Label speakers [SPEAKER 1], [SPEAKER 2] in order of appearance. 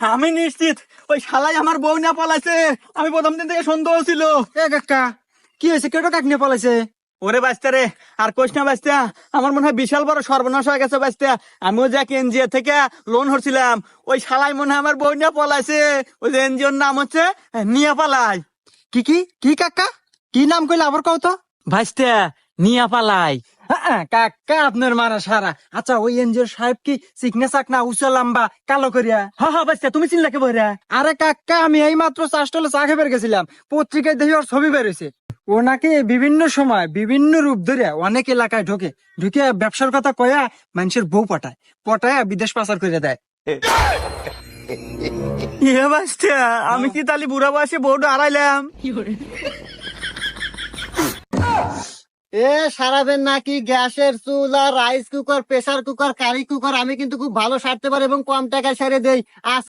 [SPEAKER 1] আমি নিশ্চিত ওই শালাই আমার বউ না পলাইছে। আমি প্রথম দিন থেকে সন্দেহ ছিল।
[SPEAKER 2] এ কাকা, কি হয়েছে? কেটো কাক নিয়ে পলাইছে?
[SPEAKER 1] ওরে বাস্তা রে, আর কোশ না বাস্তা, আমার মনে হয় বিশাল বড় সর্বনাশ হয়ে গেছে বাস্তা। আমিও যে এনজিও থেকে লোন হচ্ছিলাম, ওই শালাই মনে হয় আমার বউ নিয়ে পলাইছে। ওই যে এনজিওর নাম হচ্ছে নিয়া পালাই।
[SPEAKER 2] কি কি কি কাকা, কি নাম কইলে আবার কও তো?
[SPEAKER 1] ভাইস্তা, নিয়া পালাই।
[SPEAKER 2] কাকা আপনার মারা সারা। আচ্ছা, ওই এনজিওর সাহেব কি চিকনে চাকনা উঁচা লম্বা কালো করিয়া?
[SPEAKER 1] হ্যাঁ বাস্তা, তুমি চিনলা কে বইরা?
[SPEAKER 2] আরে কাকা, আমি এই মাত্র চাষটলে চা খেয়ে বের গেছিলাম, পত্রিকায় দেখি ওর ছবি বেরোছে। ও নাকি বিভিন্ন সময় বিভিন্ন রূপ ধরে অনেক এলাকায় ঢোকে, ঢুকে ব্যবসার কথা কয়া মানুষের বউ পটায়, পটায় বিদেশ পাচার করে দেয়।
[SPEAKER 1] ইয়ে বাস্তা, আমি কি তালি বুড়া বয়সে বউটা হারাইলাম?
[SPEAKER 2] এ সারাবেন নাকি গ্যাসের চুলা, rice cooker, pressure cooker, curry cooker? আমি কিন্তু খুব ভালো সারতে পারি এবং কম টাকায় সেরে দেই। আজ